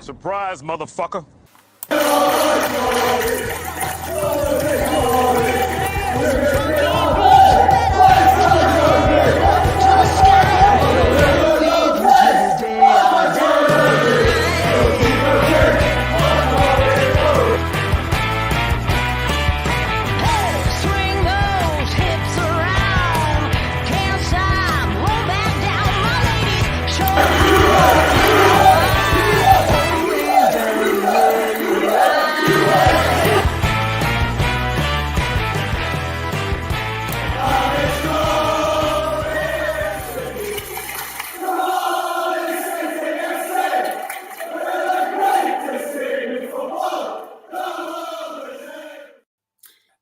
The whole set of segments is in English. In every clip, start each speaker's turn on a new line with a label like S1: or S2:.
S1: Surprise, motherfucker.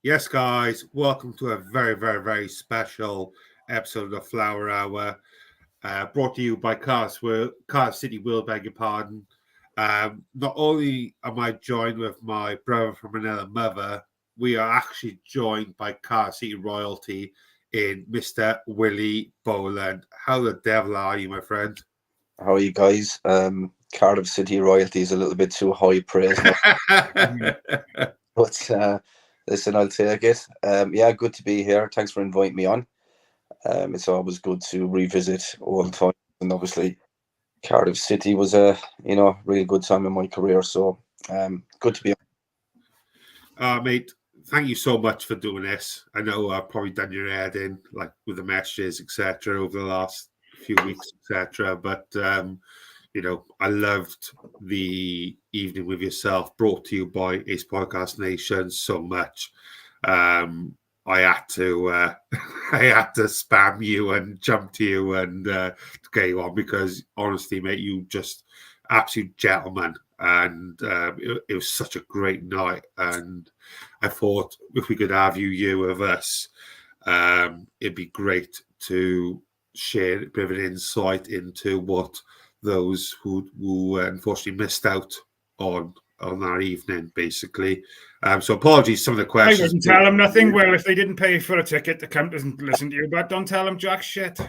S2: Yes, guys, welcome to a very, very, very special episode of the Fleur Hour, brought to you by Cardiff City, beg your pardon. Not only am I joined with my brother from another mother, we are actually joined by Cardiff City royalty in Mr. Willie Boland. How the devil are you, my friend?
S3: How are you guys? Cardiff City royalty is a little bit too high praise now. But listen, I'll take it. Yeah, good to be here. Thanks for inviting me on. It's always good to revisit old times, and obviously Cardiff City was a really good time in my career. So good to be
S2: on. Mate, thank you so much for doing this. I know I've probably done your head in, like with the messages, etc., over the last few weeks, etc. But I loved the evening with yourself, brought to you by Ace Podcast Nation so much. I had to spam you and jump to you and get you on because honestly, mate, you just absolute gentleman, and it was such a great night. And I thought if we could have you with us, it'd be great to share a bit of an insight into what those who unfortunately missed out on our evening, basically. So apologies, some of the questions.
S4: I wouldn't tell them nothing. Well, if they didn't pay for a ticket to come and listen to you, but don't tell them jack shit.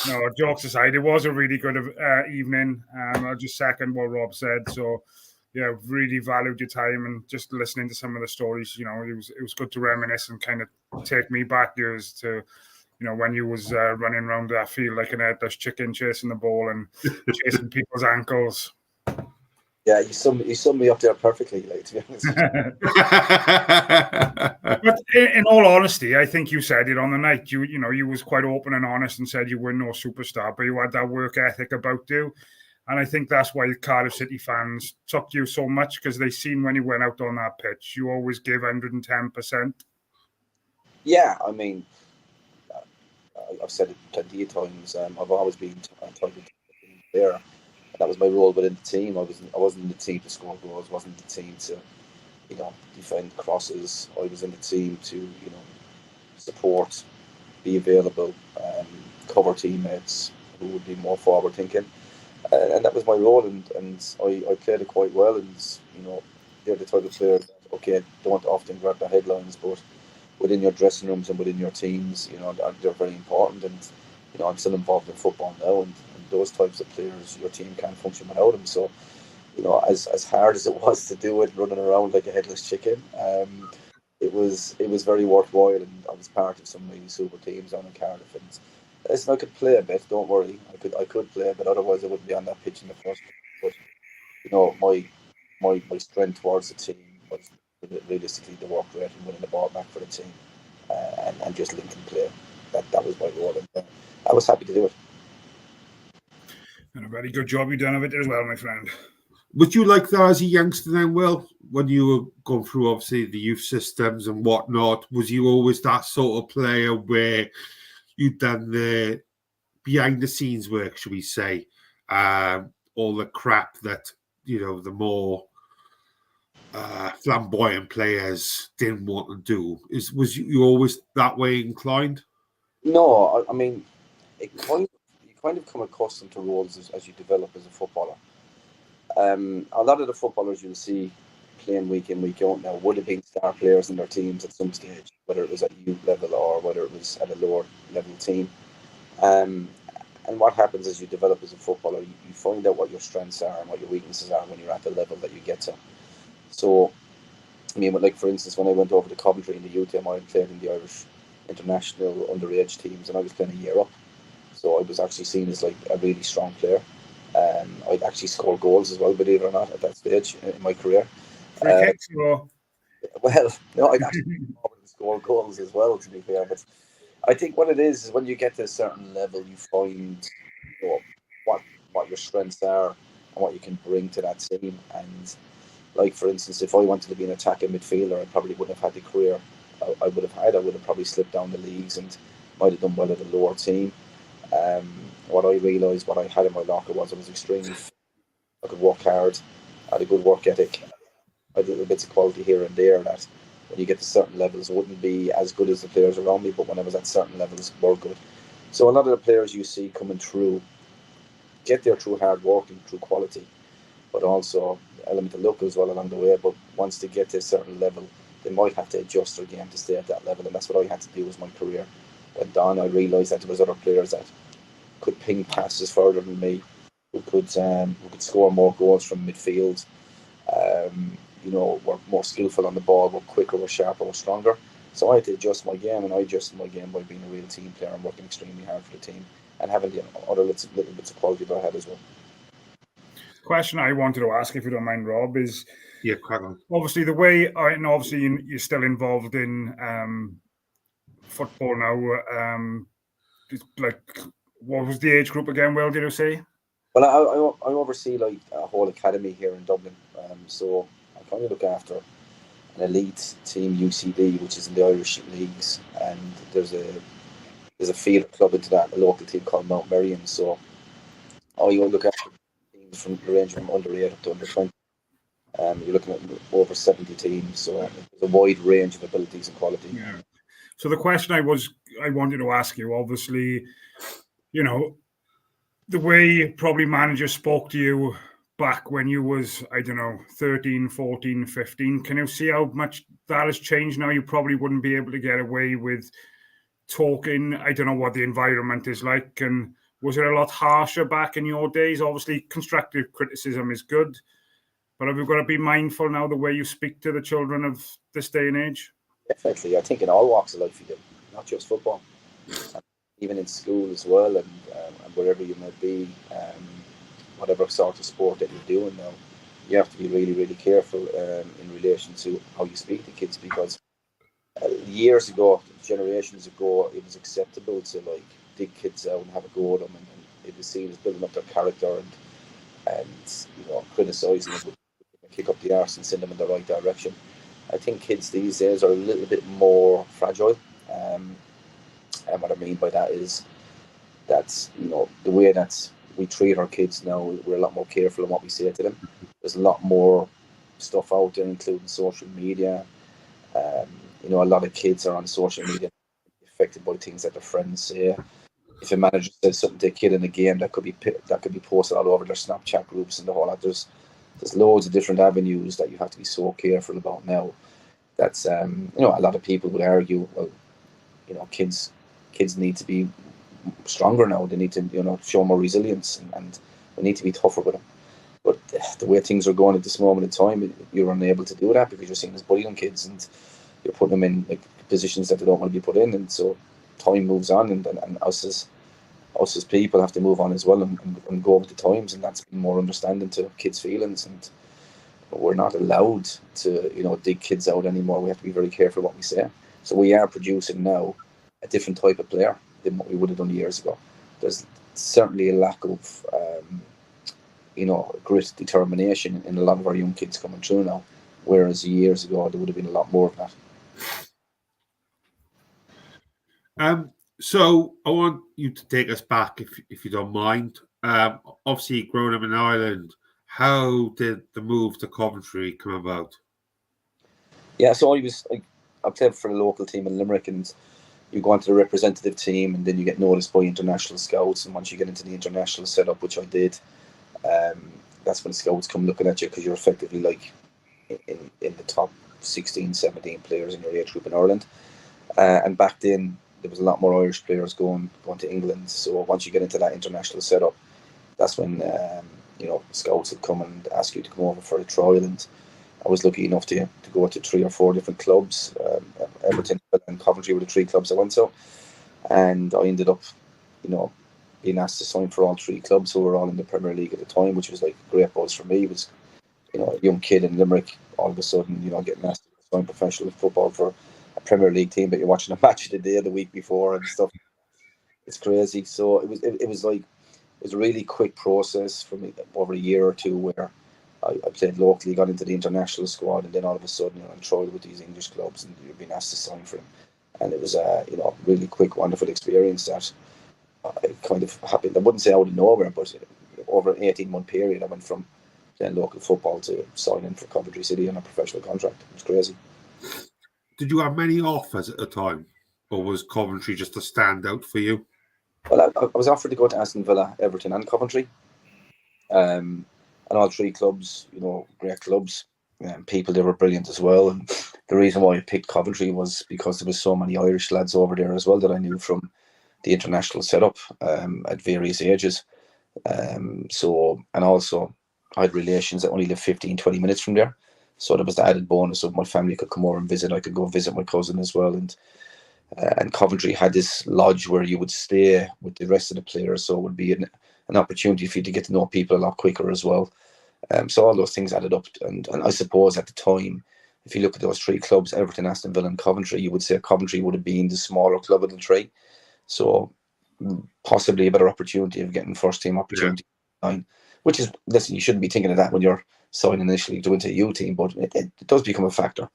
S4: No, jokes aside, it was a really good evening. I'll just second what Rob said. So, yeah, really valued your time and just listening to some of the stories. It was good to reminisce and kind of take me back years to, when you was running around that field like an headless chicken, chasing the ball and chasing people's ankles.
S3: Yeah, you summed me up there perfectly, like, to be honest.
S4: But in all honesty, I think you said it on the night. You was quite open and honest and said you were no superstar, but you had that work ethic about you. And I think that's why Cardiff City fans took you so much, because they seen when you went out on that pitch, you always give 110%.
S3: Yeah, I mean, I've said it plenty of times. I've always been targeted there. That was my role within the team. I wasn't in the team to score goals. Wasn't in the team to, defend crosses. I was in the team to, support, be available, cover teammates who would be more forward thinking, and that was my role. And I played it quite well. And they're the type of player that, okay, don't often grab the headlines, but within your dressing rooms and within your teams, they're very important. And I'm still involved in football now, and those types of players, your team can't function without them. So, as hard as it was to do it, running around like a headless chicken, it was very worthwhile, and I was part of some really super teams down in Cardiff. And listen, I could play a bit. Don't worry, I could play, but otherwise I wouldn't be on that pitch in the first place. But my strength towards the team was realistically the work rate and winning the ball back for the team, and just linking play. That was my role, and I was happy to do it.
S4: And a very good job you done of it as well, my friend.
S2: Would you like that as a youngster then, Will? When you were going through, obviously, the youth systems and whatnot, was you always that sort of player where you'd done the behind-the-scenes work, should we say, all the crap that, the more flamboyant players didn't want to do? Was you always that way inclined?
S3: No, I mean, you kind of come accustomed to roles as you develop as a footballer. A lot of the footballers you'll see playing week in, week out now would have been star players in their teams at some stage, whether it was at youth level or whether it was at a lower level team. And And what happens as you develop as a footballer, you find out what your strengths are and what your weaknesses are when you're at the level that you get to. So, I mean, like for instance, when I went over to Coventry in the youth team, I played in the Irish international underage teams, and I was playing a year up. So I was actually seen as like a really strong player. I'd actually scored goals as well, believe it or not, at that stage in my career.
S4: Free kicks or?
S3: Well, no, I'd actually scored goals as well, to be fair. But I think what it is when you get to a certain level, you find what your strengths are and what you can bring to that team. And like for instance, if I wanted to be an attacking midfielder, I probably wouldn't have had the career I would have had. I would have probably slipped down the leagues and might have done well at a lower team. What I realised, what I had in my locker was I was extremely fit. I could work hard, I had a good work ethic. I had little bits of quality here and there that when you get to certain levels wouldn't be as good as the players around me, but when I was at certain levels were good. So a lot of the players you see coming through get there through hard work and through quality, but also element of luck as well along the way. But once they get to a certain level, they might have to adjust their game to stay at that level, and that's what I had to do as my career went on. I realised that there was other players that could ping passes further than me, who could score more goals from midfield. Were more skillful on the ball, were quicker, were sharper, were stronger. So I had to adjust my game, and I adjusted my game by being a real team player and working extremely hard for the team and having the other little bits of quality that I had as well.
S4: Question I wanted to ask, if you don't mind, Rob, is
S2: crack on.
S4: Obviously the way obviously you're still involved in football now. Like, what was the age group again? Well, did you say?
S3: Well, I oversee like a whole academy here in Dublin. So I kind of look after an elite team, UCD, which is in the Irish leagues, and there's a field club into that, a local team called Mount Merrion. So I look after teams from the range from under 8 up to under 20. You're looking at over 70 teams, so there's a wide range of abilities and quality.
S4: Yeah. So the question I wanted to ask you, obviously, the way probably managers spoke to you back when you was, 13, 14, 15, can you see how much that has changed now? You probably wouldn't be able to get away with talking. I don't know what the environment is like, and was it a lot harsher back in your days? Obviously, constructive criticism is good, but have you got to be mindful now the way you speak to the children of this day and age?
S3: Definitely. I think in all walks of life you do, not just football. Even in school as well, and wherever you may be, whatever sort of sport that you're doing now, you have to be really, really careful in relation to how you speak to kids, because years ago, generations ago, it was acceptable to like dig kids out and have a go at them, and it was seen as building up their character and criticising them, kick up the arse and send them in the right direction. I think kids these days are a little bit more fragile. And what I mean by that is that, the way that we treat our kids now, we're a lot more careful in what we say to them. There's a lot more stuff out there, including social media. A lot of kids are on social media affected by things that their friends say. If a manager says something to a kid in a game, that could be posted all over their Snapchat groups and the whole lot. There's loads of different avenues that you have to be so careful about now. That's a lot of people would argue, well, kids need to be stronger now. They need to show more resilience, and we need to be tougher with them. But the way things are going at this moment in time, you're unable to do that because you're seen as bullying kids, and you're putting them in like positions that they don't want to be put in. And so time moves on, and us as people have to move on as well and go with the times, and that's more understanding to kids' feelings. And we're not allowed to dig kids out anymore. We have to be very careful what we say. So we are producing now a different type of player than what we would have done years ago. There's certainly a lack of grit, determination in a lot of our young kids coming through now, whereas years ago there would have been a lot more of
S2: that. So I want you to take us back, if you don't mind. Obviously, growing up in Ireland, how did the move to Coventry come about?
S3: Yeah, so I played for a local team in Limerick, and you go onto the representative team, and then you get noticed by international scouts. And once you get into the international setup, which I did, that's when scouts come looking at you, because you're effectively like in the top 16, 17 players in your age group in Ireland. And back then, there was a lot more Irish players going to England. So once you get into that international setup, that's when scouts would come and ask you to come over for a trial. And I was lucky enough to go to 3 or 4 different clubs. Everton and Coventry were the 3 clubs I went to, and I ended up, being asked to sign for all 3 clubs who were all in the Premier League at the time, which was like a great buzz for me. It was, a young kid in Limerick, all of a sudden, getting asked to sign professional football for a Premier League team that you're watching a match of the day the week before and stuff. It's crazy. So it was a really quick process for me, over a year or 2, where I played locally, got into the international squad, and then all of a sudden, I'm tried with these English clubs, and you're being asked to sign for them. And it was a really quick, wonderful experience that it kind of happened. I wouldn't say out of nowhere, but over an 18-month period, I went from playing local football to signing for Cardiff City on a professional contract. It was crazy.
S2: Did you have many offers at the time, or was Coventry just a standout for you?
S3: Well, I was offered to go to Aston Villa, Everton, and Coventry, and all 3 clubs, great clubs. People, they were brilliant as well. And the reason why I picked Coventry was because there was so many Irish lads over there as well that I knew from the international setup at various ages. And also I had relations that only lived 15-20 minutes from there. So there was the added bonus of my family could come over and visit. I could go visit my cousin as well. And Coventry had this lodge where you would stay with the rest of the players. So it would be an opportunity for you to get to know people a lot quicker as well. So all those things added up. And I suppose at the time, if you look at those 3 clubs, Everton, Aston Villa and Coventry, you would say Coventry would have been the smaller club of the 3. So possibly a better opportunity of getting first team opportunity. Yeah. Which is, listen, you shouldn't be thinking of that when you're signing initially to go into a U team, but it does become a factor.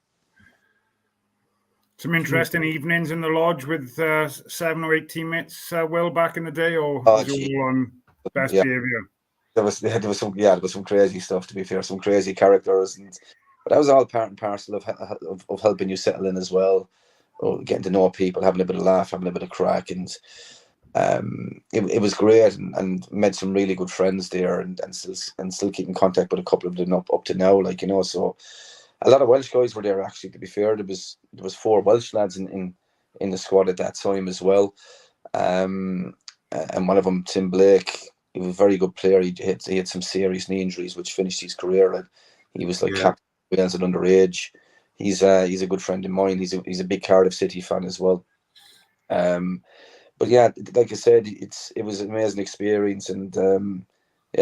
S4: Some interesting evenings in the lodge with 7 or 8 teammates, Will, back in the day, or was you all on best behaviour?
S3: There was some crazy stuff, to be fair, some crazy characters, but that was all part and parcel of helping you settle in as well, or getting to know people, having a bit of laugh, having a bit of crack, and it was great, and met some really good friends there, and still keep in contact with a couple of them up to now, so a lot of Welsh guys were there, actually, to be fair. There was 4 Welsh lads in the squad at that time as well, and one of them, Tim Blake, he was a very good player. He had some serious knee injuries which finished his career. He was captain of Wales at underage. He's a good friend of mine. He's a big Cardiff City fan as well. But yeah, like I said, it was an amazing experience, and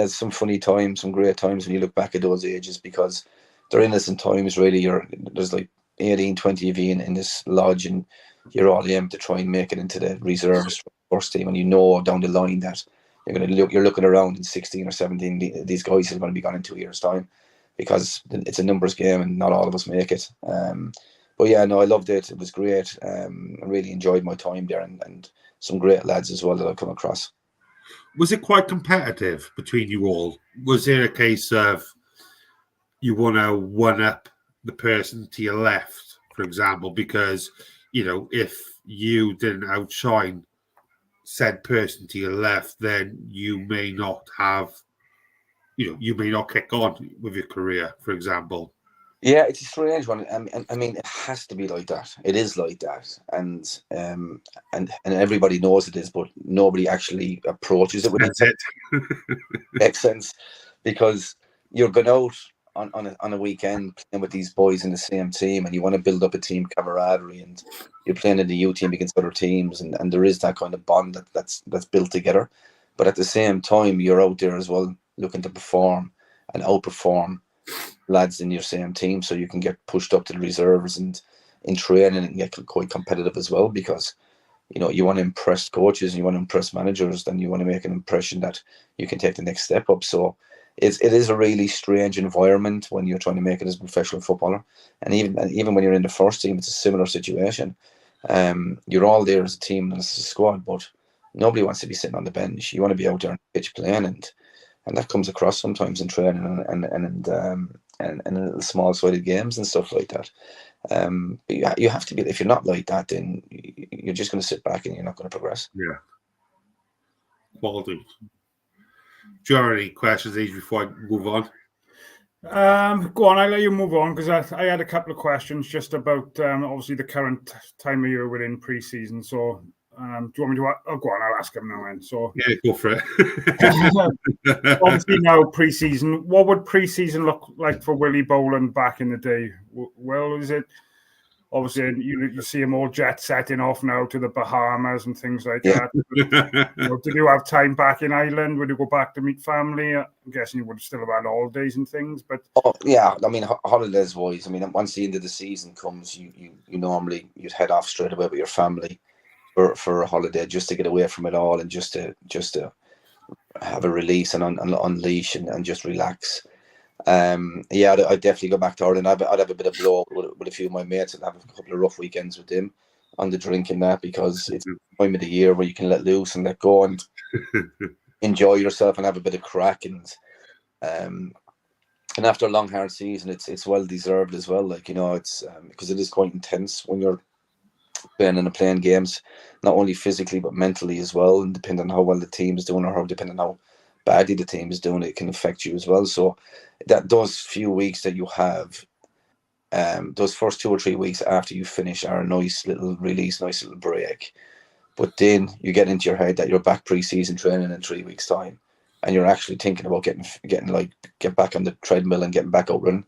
S3: some funny times, some great times when you look back at those ages, because they're innocent times, really. There's like 18, 20 of you in this lodge, and you're all aiming to try and make it into the reserves first team, and down the line that you're looking around in 16 or 17, these guys are going to be gone in 2 years' time, because it's a numbers game and not all of us make it. But yeah, no, I loved it. It was great. I really enjoyed my time there, and some great lads as well that I've come across.
S2: Was it quite competitive between you all? Was there a case of you want to one-up the person to your left, for example, because, if you didn't outshine said person to your left, then you may not have, you may not kick on with your career, for example?
S3: Yeah, it's a strange one. I mean, it has to be like that. It is like that, and everybody knows it is, but nobody actually approaches it with it. Makes sense, because you're going out on a weekend playing with these boys in the same team, and you want to build up a team camaraderie, and you're playing in the U team against other teams, and there is that kind of bond that's built together. But at the same time, you're out there as well looking to perform and outperform lads in your same team, so you can get pushed up to the reserves and in training and get quite competitive as well, because you want to impress coaches and you want to impress managers, then you want to make an impression that you can take the next step up. So it is a really strange environment when you're trying to make it as a professional footballer, and even when you're in the first team, it's a similar situation. You're all there as a team and as a squad, but nobody wants to be sitting on the bench. You want to be out there on the pitch playing, and that comes across sometimes in training and in little small-sided games and stuff like that. But you have to be. If you're not like that, then you're just going to sit back and you're not going to progress.
S2: Yeah. Quality. Do you have any questions, Age, before I move on?
S4: Go on, I'll let you move on because I had a couple of questions just about obviously the current time of year we're in pre-season. So, do you want me to? Oh, go on, I'll ask him now. Then. So,
S2: yeah, go for it.
S4: obviously now pre-season. What would pre-season look like for Willie Boland back in the day? Well, is it? Obviously, you see him all jet setting off now to the Bahamas and things like that. Did you have time back in Ireland? Would you go back to meet family? I'm guessing you would still have had holidays and things. But
S3: yeah, I mean, holidays wise, I mean, once the end of the season comes, you normally you'd head off straight away with your family for a holiday just to get away from it all and just to have a release and unleash and just relax. Yeah, I'd definitely go back to Ireland. I'd have a bit of blow with a few of my mates and have a couple of rough weekends with them on the drink and that, because it's the time of the year where you can let loose and let go and enjoy yourself and have a bit of crack. And after a long hard season, it's well deserved as well. Like, it's because it is quite intense when you're playing games, not only physically but mentally as well, and depending on how well the team is doing or depending on how badly the team is doing, it can affect you as well. So that those few weeks that you have, those first 2 or 3 weeks after you finish are a nice little release, nice little break. But then you get into your head that you're back pre-season training in 3 weeks' time, and you're actually thinking about get back on the treadmill and getting back out running.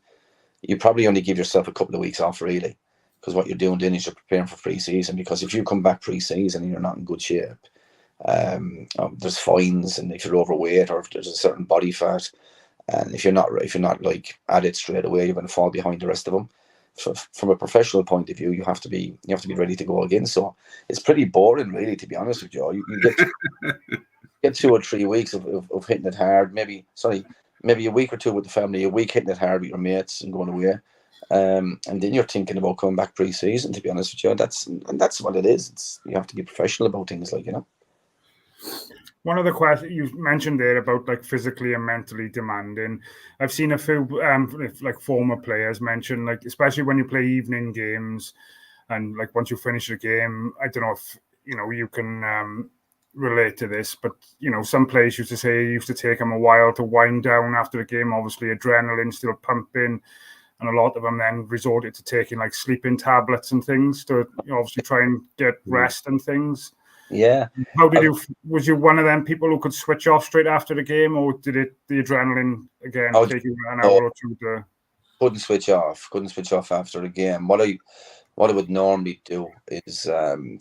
S3: You probably only give yourself a couple of weeks off, really, because what you're doing then is you're preparing for pre-season. Because if you come back pre-season and you're not in good shape, there's fines, and if you're overweight or if there's a certain body fat, and if you're not like at it straight away, you're going to fall behind the rest of them. From a professional point of view, you have to be ready to go again. So it's pretty boring, really, to be honest with you. You get 2 or 3 weeks of hitting it hard. Maybe a week or two with the family, a week hitting it hard with your mates and going away. And then you're thinking about coming back pre-season, to be honest with you. That's what it is. You have to be professional about things, like,
S4: one of the questions you mentioned there about like physically and mentally demanding, I've seen a few like former players mention, like, especially when you play evening games and like once you finish a game, I don't know if you can relate to this, but some players used to say it used to take them a while to wind down after the game. Obviously adrenaline still pumping, and a lot of them then resorted to taking like sleeping tablets and things to obviously try and get rest and things.
S3: Yeah.
S4: How did you? Was you one of them people who could switch off straight after the game, or did the adrenaline again take you an hour or two to?
S3: Couldn't switch off after the game. What I would normally do is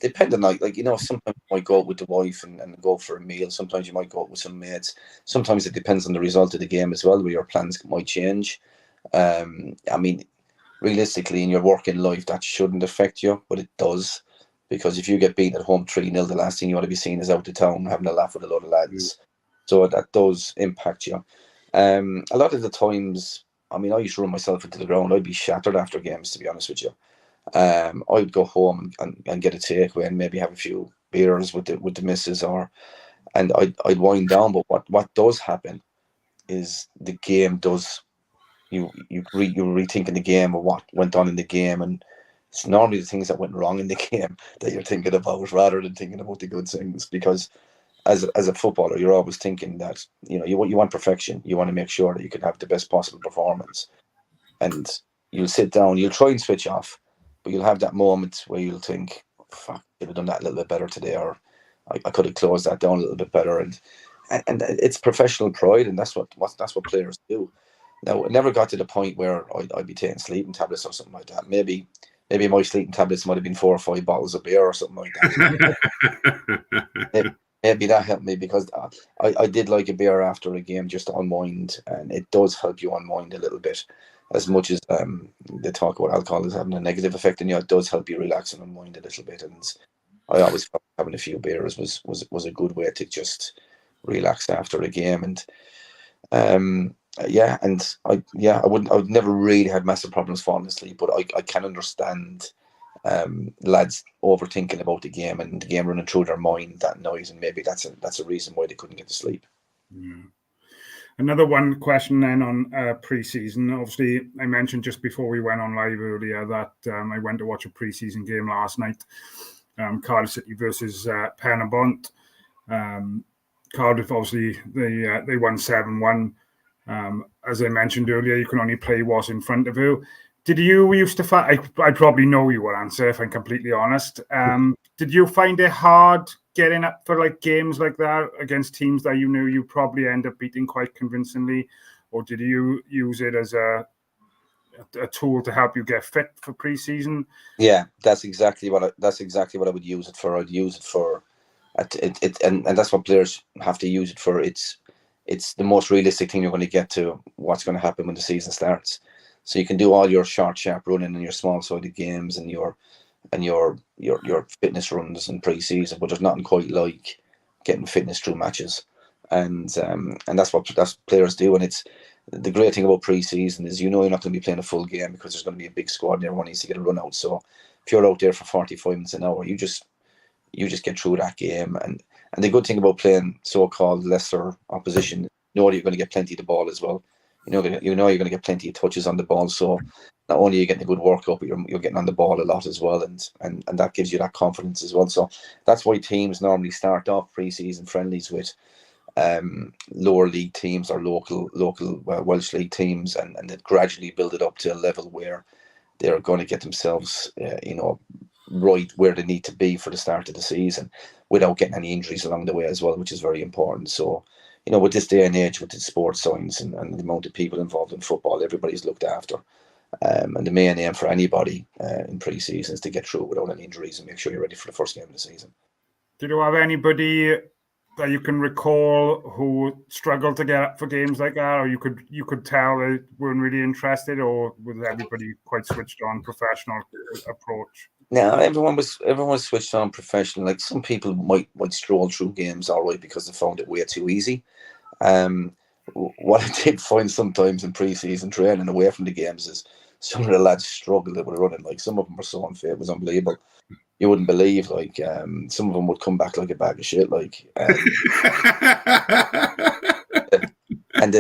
S3: depending on like sometimes you might go out with the wife and go for a meal. Sometimes you might go out with some mates. Sometimes it depends on the result of the game as well, where your plans might change. I mean, realistically, in your working life, that shouldn't affect you, but it does. Because if you get beaten at home 3-0, the last thing you want to be seen is out of town having a laugh with a lot of lads. So that does impact you. A lot of the times, I mean, I used to run myself into the ground. I'd be shattered after games, to be honest with you. I'd go home and get a takeaway and maybe have a few beers with the missus, and I'd wind down. But what does happen is the game does. You're rethinking the game or what went on in the game, and it's normally the things that went wrong in the game that you're thinking about rather than thinking about the good things. Because as a footballer, you're always thinking that you want perfection. You want to make sure that you can have the best possible performance, and you'll sit down, you'll try and switch off, but you'll have that moment where you'll think, "Fuck, I could have done that a little bit better today," or I could have closed that down a little bit better. And it's professional pride, and that's what players do. Now, it never got to the point where I'd be taking sleeping tablets or something like that. Maybe my sleeping tablets might have been 4 or 5 bottles of beer or something like that. Maybe that helped me, because I did like a beer after a game just to unwind, and it does help you unwind a little bit. As much as they talk about alcohol as having a negative effect on you, it does help you relax and unwind a little bit. And I always felt having a few beers was a good way to just relax after a game. And I would never really had massive problems falling asleep, but I can understand lads overthinking about the game and the game running through their mind that night, and maybe that's a reason why they couldn't get to sleep.
S4: Yeah. Another one question then on pre-season. Obviously, I mentioned just before we went on live earlier that I went to watch a pre-season game last night, Cardiff City versus Penabont. Cardiff, obviously, they won 7-1. As I mentioned earlier, you can only play what's in front of you. Did you used to find? I probably know your answer if I'm completely honest. Did you find it hard getting up for like games like that against teams that you knew you probably end up beating quite convincingly, or did you use it as a tool to help you get fit for pre-season?
S3: Yeah, that's exactly what I would use it for. I'd use it for and that's what players have to use it for. It's the most realistic thing you're going to get to what's going to happen when the season starts. So you can do all your short, sharp running and your small-sided games and your fitness runs in pre-season, but there's nothing quite like getting fitness through matches, and that's what players do. And it's the great thing about pre-season is you're not going to be playing a full game because there's going to be a big squad and everyone needs to get a run out. So if you're out there for 45 minutes an hour, you just get through that game. And the good thing about playing so-called lesser opposition, you know you're going to get plenty of the ball as well. You know you're going to get plenty of touches on the ball. So not only are you getting a good workout, but you're getting on the ball a lot as well, and that gives you that confidence as well. So that's why teams normally start off pre-season friendlies with lower league teams or local Welsh league teams, and then gradually build it up to a level where they're going to get themselves right where they need to be for the start of the season without getting any injuries along the way as well, which is very important. So with this day and age, with the sports science and the amount of people involved in football, everybody's looked after. And the main aim for anybody in pre-season is to get through without any injuries and make sure you're ready for the first game of the season.
S4: Did you have anybody that you can recall who struggled to get up for games like that, or you could tell they weren't really interested, or was everybody quite switched on, professional approach?
S3: No, everyone was switched on professional. Like some people might stroll through games all right because they found it way too easy. What I did find sometimes in pre-season training away from the games is some of the lads struggled with running. Like some of them were so unfit, it was unbelievable. You wouldn't believe. Like some of them would come back like a bag of shit. Like and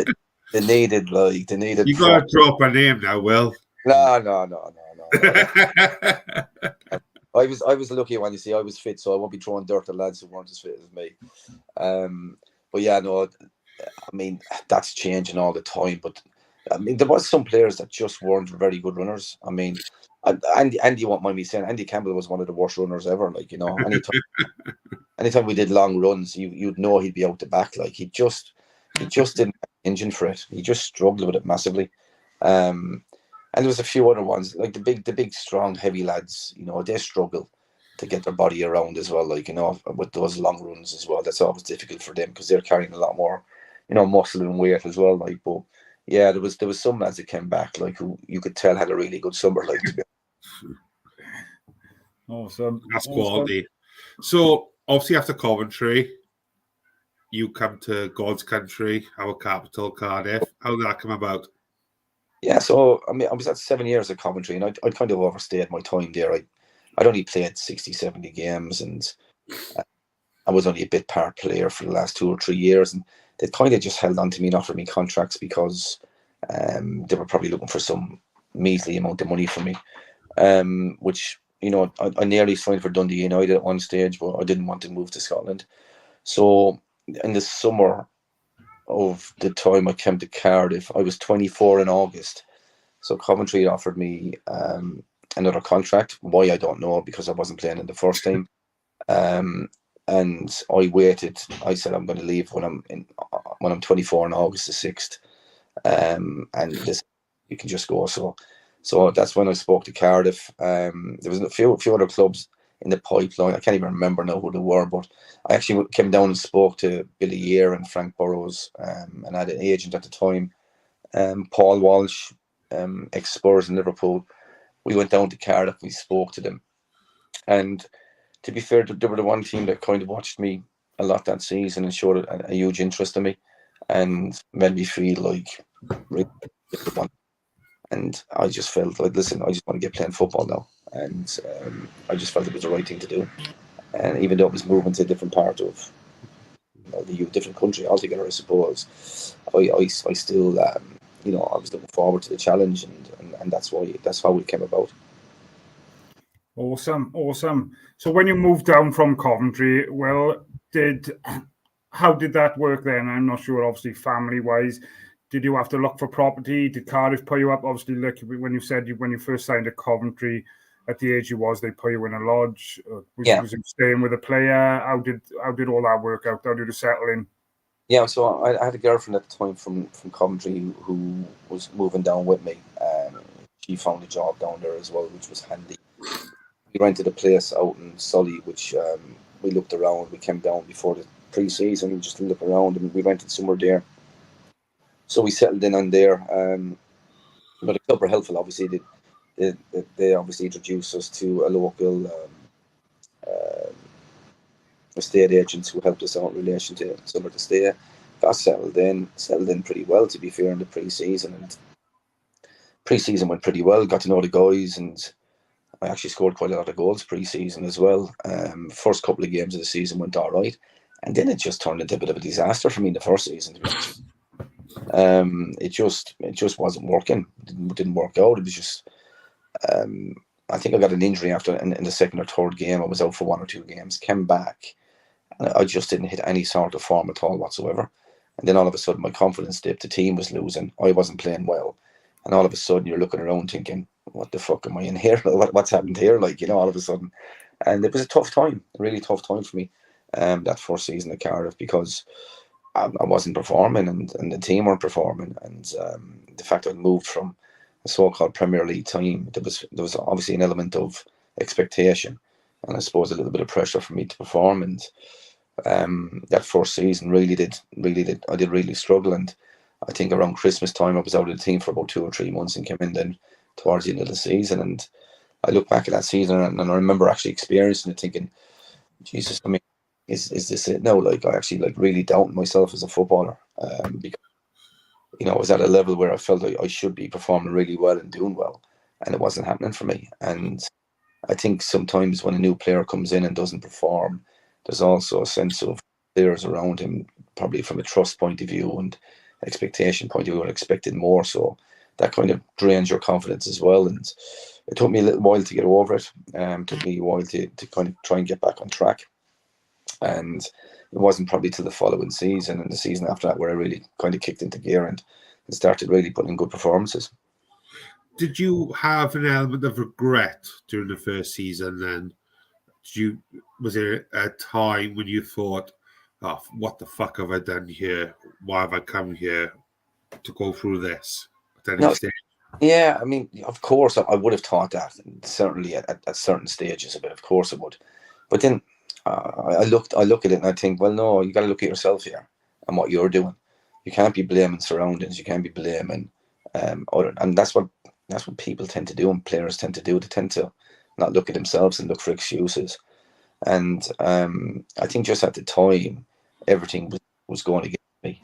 S3: they needed.
S2: You gotta drop a name now, Will.
S3: No. I was lucky when you see I was fit, so I won't be throwing dirt at lads who weren't as fit as me. But yeah, no, I mean that's changing all the time. But I mean there was some players that just weren't very good runners. I mean, Andy won't mind me saying Andy Campbell was one of the worst runners ever. Like anytime we did long runs, you'd know he'd be out the back. Like he just didn't have an engine for it. He just struggled with it massively. And there was a few other ones, like the big, strong, heavy lads. They struggle to get their body around as well. Like with those long runs as well, that's always difficult for them because they're carrying a lot more, muscle and weight as well. Like, but yeah, there was some lads that came back, like who you could tell had a really good summer. Like, to be
S4: awesome,
S2: that's quality. So obviously after Coventry, you come to God's country, our capital, Cardiff. How did that come about?
S3: Yeah, so I mean, I was at 7 years at Coventry, and I kind of overstayed my time there. I'd only played 60, 70 games, and I was only a bit part player for the last 2 or 3 years, and they kind of just held on to me and offered me contracts because they were probably looking for some measly amount of money for me, which I nearly signed for Dundee United at one stage, but I didn't want to move to Scotland. So in the summer of the time I came to Cardiff, I was 24 in August. So Coventry offered me another contract. Why, I don't know, because I wasn't playing in the first team. And I waited. I said I'm going to leave when I'm 24 on August the 6th. And this, you can just go. So that's when I spoke to Cardiff. There was a few other clubs in the pipeline. I can't even remember now who they were, but I actually came down and spoke to Billy Year and Frank Burrows, and I had an agent at the time, Paul Walsh, ex-Spurs in Liverpool. We went down to Cardiff, we spoke to them, and to be fair, they were the one team that kind of watched me a lot that season and showed a huge interest in me and made me feel like really one. And I just felt like, listen, I just want to get playing football now. And I just felt it was the right thing to do. And even though it was moving to a different part of the different country altogether, I suppose, I still, I was looking forward to the challenge, and that's how it came about.
S4: Awesome. So when you moved down from Coventry, how did that work then? I'm not sure, obviously, family-wise. did you have to look for property? Did Cardiff put you up? Obviously, like when you said when you first signed at Coventry, at the age you was, they put you in a lodge. Was you staying with a player? How did all that work out? How did you settle in?
S3: Yeah, so I had a girlfriend at the time from Coventry who was moving down with me. She found a job down there as well, which was handy. We rented a place out in Sully, which we looked around. We came down before the pre-season just to look around, and we rented somewhere there. So we settled in on there. But the club were helpful, obviously. They obviously introduced us to a local estate agents who helped us out in relation to somewhere to stay. Got settled in pretty well, to be fair, in the pre-season. And pre-season went pretty well. Got to know the guys, and I actually scored quite a lot of goals pre-season as well. First couple of games of the season went all right, and then it just turned into a bit of a disaster for me in the first season, to be honest. It just wasn't working. It didn't work out. It was just I think I got an injury after in the second or third game. I was out for 1 or 2 games, came back, and I just didn't hit any sort of form at all whatsoever. And then all of a sudden my confidence dipped. The team was losing. I wasn't playing well. And all of a sudden you're looking around thinking, what the fuck am I in here? What's happened here? Like, you know, all of a sudden. And it was a tough time, a really tough time for me, that first season at Cardiff, because I wasn't performing and the team weren't performing. And the fact I'd moved from a so-called Premier League team, there was obviously an element of expectation and I suppose a little bit of pressure for me to perform. And that first season really did struggle. And I think around Christmas time I was out of the team for about 2 or 3 months and came in then towards the end of the season. And I look back at that season and I remember actually experiencing it, thinking, Jesus, I mean, is this it now? Like, I actually really doubting myself as a footballer, because, you know, I was at a level where I felt like I should be performing really well and doing well, and it wasn't happening for me. And I think sometimes when a new player comes in and doesn't perform, there's also a sense of players around him, probably from a trust point of view and expectation point of view, are expecting more. So that kind of drains your confidence as well. And it took me a little while to get over it. Took me a while to kind of try and get back on track. And it wasn't probably till the following season and the season after that where I really kind of kicked into gear and started really putting in good performances.
S2: Did you have an element of regret during the first season then? Was there a time when you thought, oh, what the fuck have I done here? Why have I come here to go through this?
S3: Yeah, I mean, of course, I would have thought that, certainly at certain stages of it, of course I would. But then I look at it and I think, well, no, you got to look at yourself here and what you're doing. You can't be blaming surroundings. You can't be blaming other, and that's what people tend to do and players tend to do. They tend to not look at themselves and look for excuses. And I think just at the time, everything was going against me.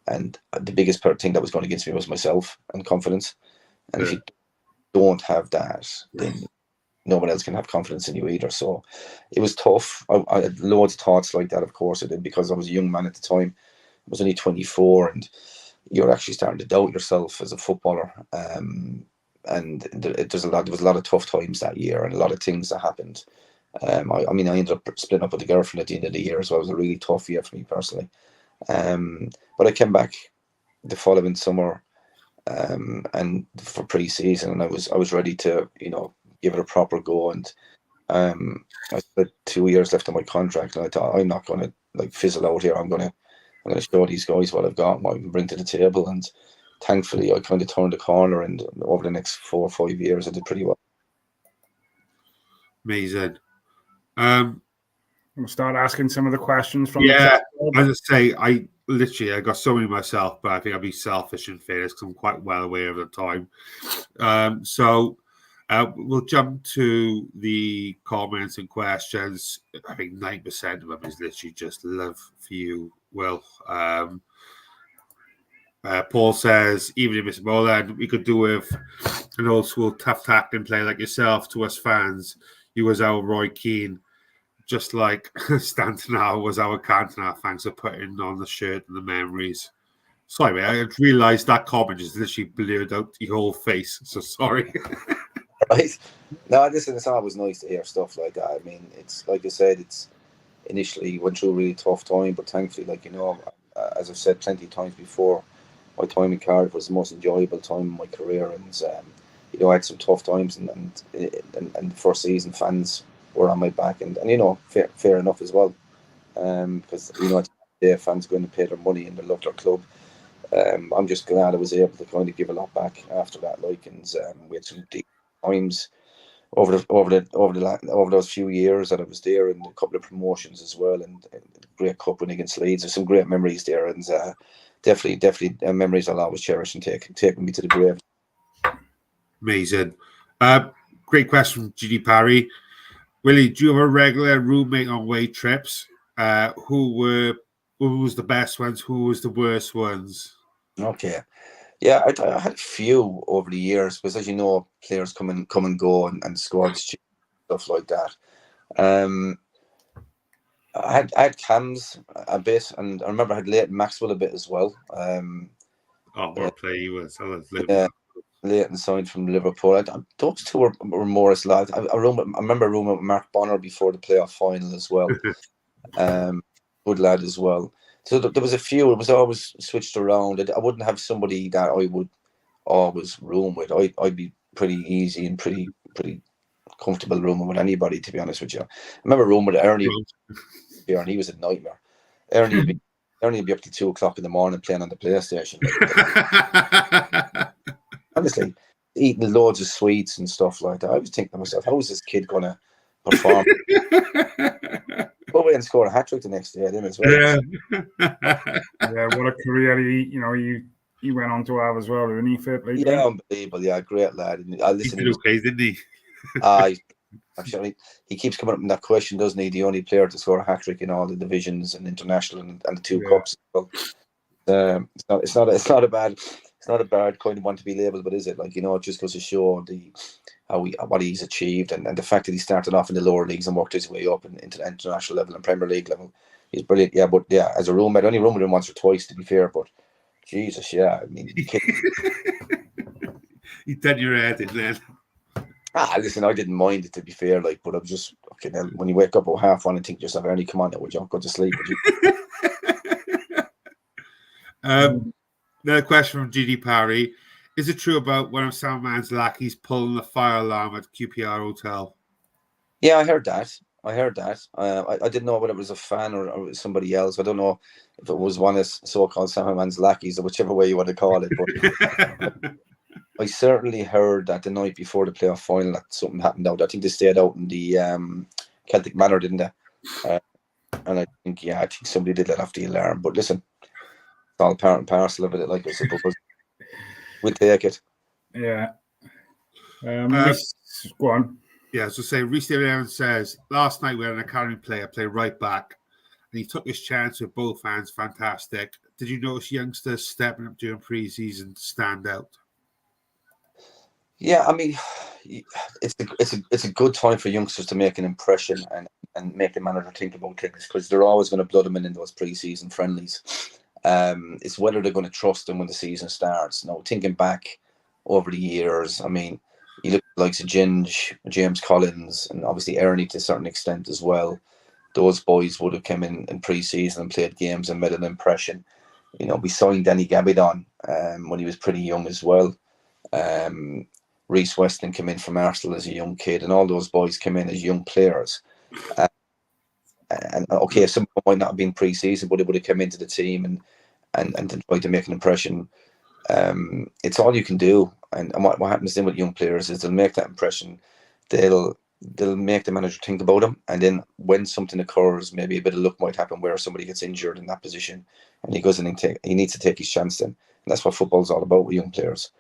S3: And the biggest thing that was going against me was myself and confidence. And if you don't have that, then no one else can have confidence in you either. So it was tough. I had loads of thoughts like that, of course I did, because I was a young man at the time. I was only 24 and you're actually starting to doubt yourself as a footballer. And there was a lot of tough times that year and a lot of things that happened. I mean, I ended up splitting up with a girlfriend at the end of the year, so it was a really tough year for me personally. But I came back the following summer and for pre-season, and I was ready to, you know, give it a proper go. And I had 2 years left on my contract, and I thought, I'm not going to like fizzle out here. I'm going to show these guys what I've got and what I can bring to the table. And thankfully, I kind of turned the corner, and over the next 4 or 5 years, I did pretty well.
S2: Amazing.
S4: We'll start asking some of the questions from
S2: the chat.
S4: I
S2: just say, I got so many myself, but I think I'll be selfish in fairness because I'm quite well aware of the time. So we'll jump to the comments and questions. I think 9% of them is literally just love for you, Will. Paul says, even if it's Boland, we could do with an old school tough tackling player like yourself. To us fans, you was our Roy Keane, just like Stanton was our Cantona. Thanks for putting on the shirt and the memories. Sorry, mate, I realised that comment just literally blurred out your whole face. So sorry.
S3: Right? No, listen, it's always nice to hear stuff like that. I mean, it's like I said, it's initially went through a really tough time, but thankfully, like, you know, as I've said plenty of times before, my time in Cardiff was the most enjoyable time in my career, and I had some tough times, and the first season fans were on my back, and fair enough as well, because at the day fans going to pay their money and they love their club. I'm just glad I was able to kind of give a lot back after that, and we had some deep times over those few years that I was there, and a couple of promotions as well, and great cup win against Leeds. There's some great memories there, and definitely memories I'll always cherish and taking me to the grave.
S2: Amazing. Great question from GD Parry. Willie, do you have a regular roommate on away trips? Who was the best ones? Who was the worst ones?
S3: Okay. Yeah, I had a few over the years, because as you know, players come and go, and squads, stuff like that. I had Cams a bit, and I remember I had Leighton Maxwell a bit as well.
S2: What a play he was.
S3: Leighton signed from Liverpool. Those two were Morris lads. I remember a room with Mark Bonner before the playoff final as well. Good lad as well. So there was a few. It was always switched around. I wouldn't have somebody that I would always room with. I'd be pretty easy and pretty comfortable rooming with anybody, to be honest with you. I remember rooming with Ernie, and he was a nightmare. Ernie would be up to 2 o'clock in the morning playing on the PlayStation. Honestly, eating loads of sweets and stuff like that. I was thinking to myself, how is this kid going to perform? Go away and score a hat-trick the next day then as well.
S4: Yeah, what a career he went on to have as well, didn't he?
S3: Yeah, unbelievable. Yeah, great lad.
S2: He did okay, didn't he?
S3: Actually, he keeps coming up with that question, doesn't he? The only player to score a hat-trick in all the divisions and international and the 2 cups. So, it's not a bad kind of one to be labelled, but is it? It just goes to show what he's achieved, and the fact that he started off in the lower leagues and worked his way up into the international level and Premier League level. He's brilliant. Yeah, but yeah, as a roommate, I only roomed with him once or twice, to be fair, but Jesus, yeah, I mean,
S2: you done your head in then.
S3: Listen, I didn't mind it, to be fair, but I'm just when you wake up at 1:30 and think to yourself, Ernie, come on, would you go to sleep?
S2: Another question from GD Parry. Is it true about one of Soundman's lackeys pulling the fire alarm at QPR Hotel?
S3: Yeah, I heard that. I didn't know whether it was a fan or somebody else. I don't know if it was one of so-called Soundman's lackeys, or whichever way you want to call it. But I certainly heard that the night before the playoff final that something happened out. I think they stayed out in the Celtic Manor, didn't they? And I think somebody did let off the alarm. But listen, it's all part and parcel of it, I suppose. We'll take it.
S4: Yeah. Go on.
S2: Yeah, so say Reece Evans says, last night we had an academy player play right back, and he took his chance with both hands. Fantastic. Did you notice youngsters stepping up during pre-season to stand out?
S3: Yeah, I mean, it's a good time for youngsters to make an impression and make the manager think about things, because they're always going to blood them in those pre-season friendlies. It's whether they're going to trust them when the season starts. Now, thinking back over the years, I mean, you look at the likes of Ginge, James Collins, and obviously Ernie to a certain extent as well. Those boys would have come in pre-season and played games and made an impression. We signed Danny Gabidon when he was pretty young as well. Reece Weston came in from Arsenal as a young kid, and all those boys came in as young players. And okay, some of them might not have been pre-season, but they would have come into the team and tried to make an impression. It's all you can do. And what happens then with young players is they'll make that impression. They'll make the manager think about them, and then when something occurs, maybe a bit of luck might happen where somebody gets injured in that position, and he goes in and he needs to take his chance then. And that's what football's all about with young players.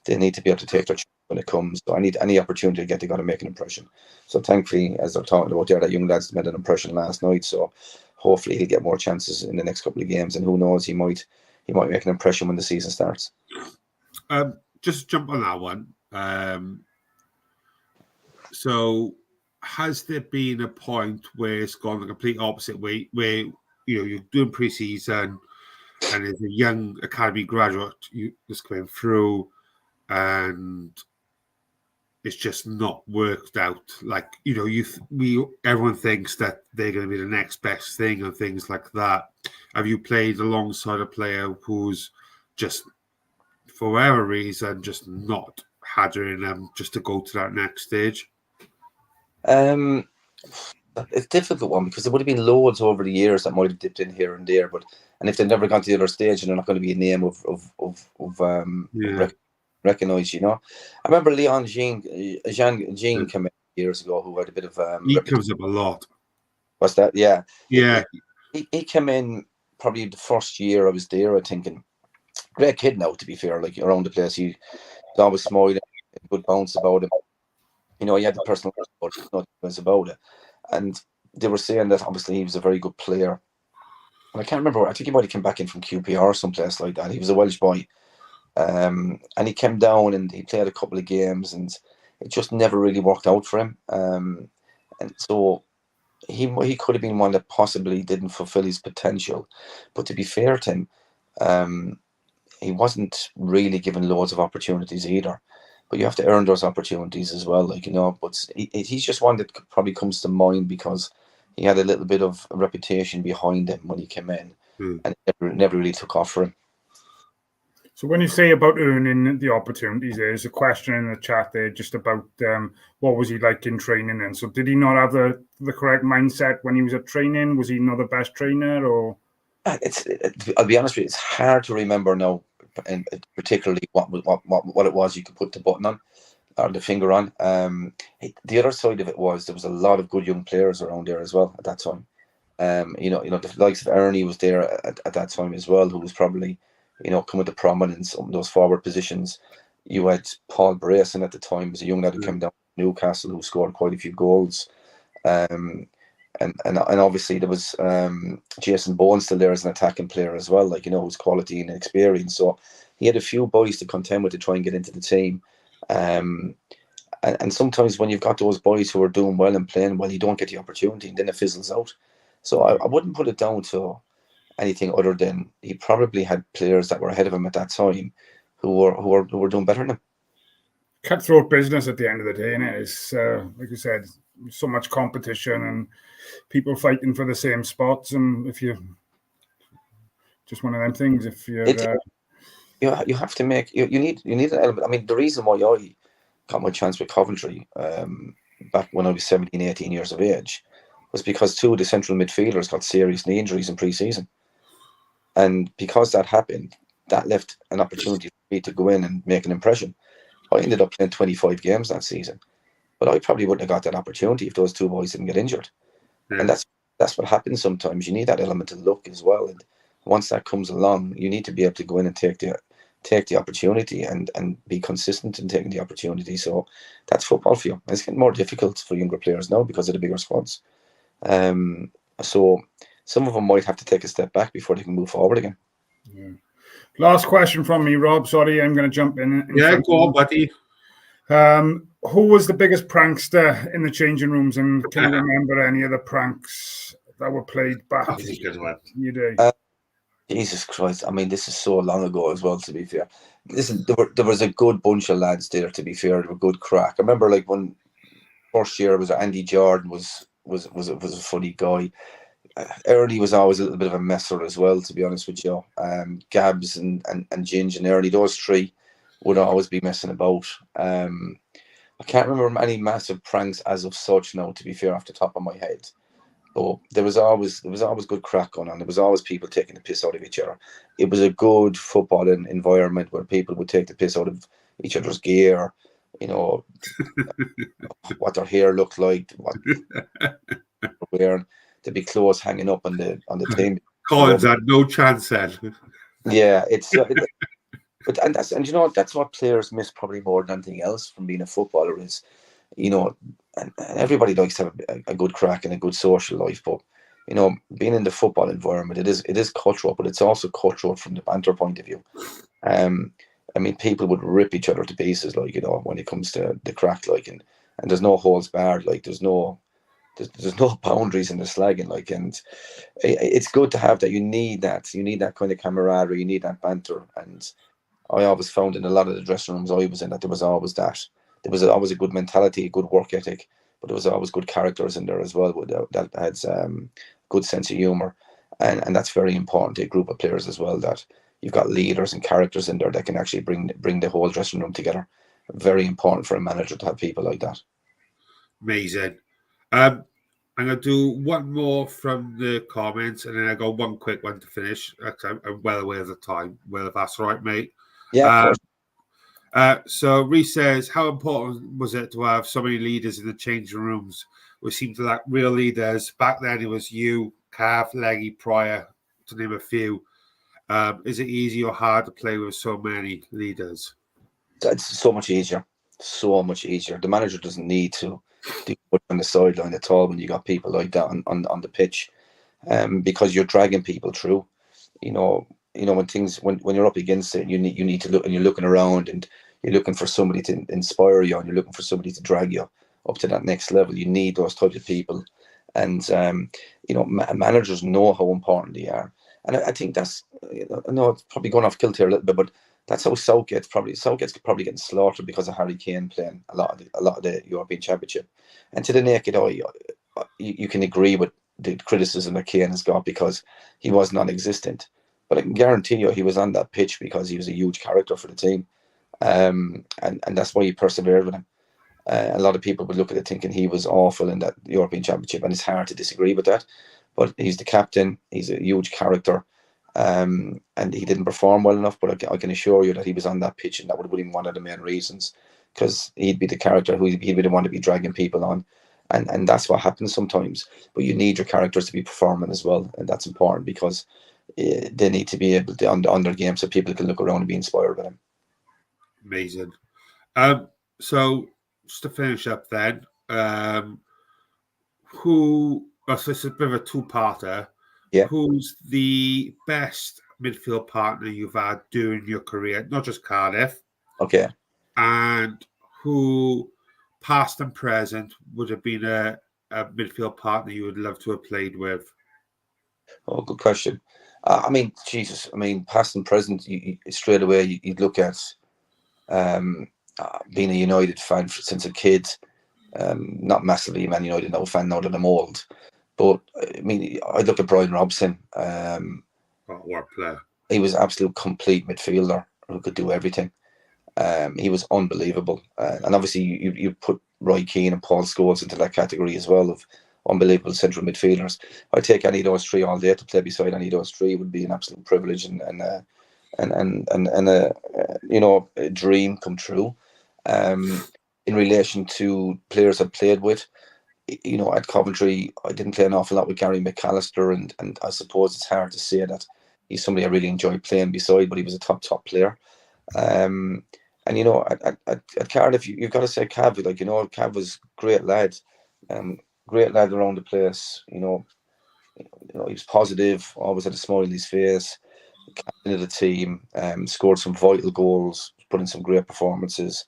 S3: They need to be able to take their chance when it comes. So any opportunity to get, they got to make an impression. So thankfully, as they're talking about there, that young lad's made an impression last night. So hopefully he'll get more chances in the next couple of games, and who knows, he might make an impression when the season starts.
S2: Just jump on that one. So has there been a point where it's gone the complete opposite way, where you're doing pre-season and as a young academy graduate you just coming through and it's just not worked out? Everyone thinks that they're going to be the next best thing and things like that. Have you played alongside a player who's just for whatever reason, just not had her in them just to go to that next stage?
S3: It's a difficult one because there would have been loads over the years that might have dipped in here and there, and if they've never gone to the other stage, they're not going to be a name of recognised. I remember Leon Jean came in years ago, who had a bit of
S2: he comes up a lot.
S3: What's that? Yeah. He came in probably the first year I was there. I think, and great kid now, to be fair, like around the place. He's always smiling, good bounce about him. He had the personal about it. And they were saying that obviously he was a very good player. And I can't remember. I think he might have come back in from QPR or someplace like that. He was a Welsh boy. And he came down and he played a couple of games and it just never really worked out for him. And so he could have been one that possibly didn't fulfill his potential. But to be fair to him, he wasn't really given loads of opportunities either. But you have to earn those opportunities as well, But he's just one that probably comes to mind because he had a little bit of a reputation behind him when he came in, and it never really took off for him.
S4: So when you say about earning the opportunities, there's a question in the chat there just about what was he like in training. And so did he not have the correct mindset when he was at training? Was he not the best trainer? Or
S3: I'll be honest with you, it's hard to remember now. And particularly what it was you could put the button on or the finger on. The other side of it was there was a lot of good young players around there as well at that time. The likes of Ernie was there at that time as well, who was probably coming to prominence on those forward positions. You had Paul Brayson at the time, was a young lad who came down from Newcastle who scored quite a few goals. And obviously there was Jason Bowen still there as an attacking player as well, who's quality and experience. So he had a few boys to contend with to try and get into the team. And sometimes when you've got those boys who are doing well and playing well, you don't get the opportunity and then it fizzles out. So I wouldn't put it down to anything other than he probably had players that were ahead of him at that time who were doing better than him.
S4: Cutthroat business at the end of the day, and it's like you said, so much competition and people fighting for the same spots. And if you just one of them things, if you're
S3: you have to make you need an element. I mean, the reason why I got my chance with Coventry back when I was 17, 18 years of age was because two of the central midfielders got serious knee injuries in pre-season, and because that happened, that left an opportunity for me to go in and make an impression. I ended up playing 25 games that season, but I probably wouldn't have got that opportunity if those two boys didn't get injured. Yeah. And that's what happens sometimes. You need that element of luck as well. And once that comes along, you need to be able to go in and take the opportunity and be consistent in taking the opportunity. So that's football for you. It's getting more difficult for younger players now because of the bigger squads. So some of them might have to take a step back before they can move forward again.
S4: Yeah. Last question from me, Rob. Sorry, I'm going to jump in.
S2: Yeah, go on, buddy.
S4: Who was the biggest prankster in the changing rooms, and can you remember any of the pranks that were played back in your day?
S3: Jesus Christ! I mean, this is so long ago as well. To be fair, listen, there was a good bunch of lads there. To be fair, they were good crack. I remember, like, when first year was Andy Jordan was a funny guy. Ernie was always a little bit of a messer as well, to be honest with you. Gabs and Ginge and Ernie, those three would always be messing about. I can't remember any massive pranks as of such now, to be fair, off the top of my head. But there was always good crack going on. There was always people taking the piss out of each other. It was a good footballing environment where people would take the piss out of each other's gear, what their hair looked like, what they were wearing. There'd be clothes hanging up on the team.
S2: Collins had no chance then.
S3: Yeah, it's that's what players miss probably more than anything else from being a footballer is, and everybody likes to have a good crack and a good social life, but being in the football environment, it is cutthroat, but it's also cutthroat from the banter point of view. I mean, people would rip each other to pieces, when it comes to the crack, and there's no holds barred, there's no boundaries in the slagging, and it's good to have that. You need that kind of camaraderie, you need that banter. And I always found in a lot of the dressing rooms I was in that there was always that. There was always a good mentality, a good work ethic, but there was always good characters in there as well that had good sense of humour, and that's very important to a group of players as well, that you've got leaders and characters in there that can actually bring the whole dressing room together. Very important for a manager to have people like that.
S2: Amazing. I'm going to do one more from the comments, and then I got one quick one to finish. I'm well aware of the time. Well, if that's all right, mate.
S3: Yeah, of course.
S2: So Reece says, how important was it to have so many leaders in the changing rooms? We seem to lack real leaders. Back then, it was you, Cav, Leggy, Pryor, to name a few. Is it easy or hard to play with so many leaders?
S3: It's so much easier. So much easier. The manager doesn't need to do much on the sideline at all when you got people like that on the pitch, because you're dragging people through. You know when you're up against it, you need to look, and you're looking around and you're looking for somebody to inspire you, and you're looking for somebody to drag you up to that next level. You need those types of people, and managers know how important they are. And I think that's, I know it's probably going off kilter a little bit, but that's how Southgate's probably getting slaughtered because of Harry Kane playing a lot of the European Championship. And to the naked eye, you can agree with the criticism that Kane has got because he was non-existent. But I can guarantee you he was on that pitch because he was a huge character for the team. And that's why he persevered with him. A lot of people would look at it thinking he was awful in that European Championship, and it's hard to disagree with that. But he's the captain. He's a huge character. And he didn't perform well enough, but I can assure you that he was on that pitch, and that would have been one of the main reasons, because he'd be the character he'd be the one to be dragging people on. And that's what happens sometimes. But you need your characters to be performing as well, and that's important because they need to be able to on their game so people can look around and be inspired by them.
S2: Amazing. So just to finish up then, so this is a bit of a two-parter.
S3: Yeah.
S2: Who's the best midfield partner you've had during your career, not just Cardiff?
S3: Okay.
S2: And who, past and present, would have been a midfield partner you would love to have played with?
S3: Oh, good question. Past and present, you straight away you'd look at being a United fan since a kid. Not massively Man United fan now that I'm old. But I look at Brian Robson.
S2: What player?
S3: He was absolute complete midfielder who could do everything. He was unbelievable. And obviously, you put Roy Keane and Paul Scholes into that category as well of unbelievable central midfielders. I'd take any of those three all day. To play beside any of those three would be an absolute privilege and a dream come true. In relation to players I've played with, at Coventry, I didn't play an awful lot with Gary McAllister, and I suppose it's hard to say that he's somebody I really enjoyed playing beside, but he was a top player. At Cardiff, you've got to say Cav. Cav was great lad around the place. He was positive, always had a smile on his face. Captain of the team, scored some vital goals, put in some great performances.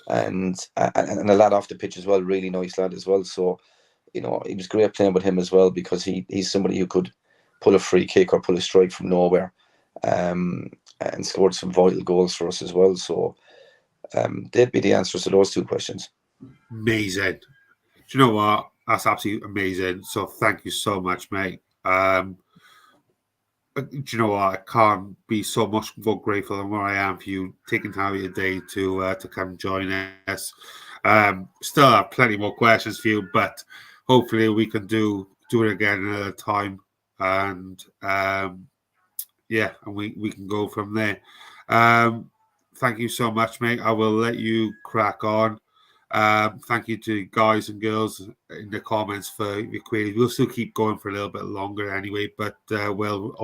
S3: And a lad off the pitch as well, really nice lad as well. So, it was great playing with him as well because he's somebody who could pull a free kick or pull a strike from nowhere, and scored some vital goals for us as well. So, they'd be the answers to those two questions.
S2: Amazing. Do you know what? That's absolutely amazing. So thank you so much, mate. Do you know what? I can't be so much more grateful than where I am for you taking time of your day to come join us. Still have plenty more questions for you, but hopefully we can do it again another time, and and we can go from there. Thank you so much, mate. I will let you crack on. Thank you to guys and girls in the comments for your queries. We'll still keep going for a little bit longer anyway, but we'll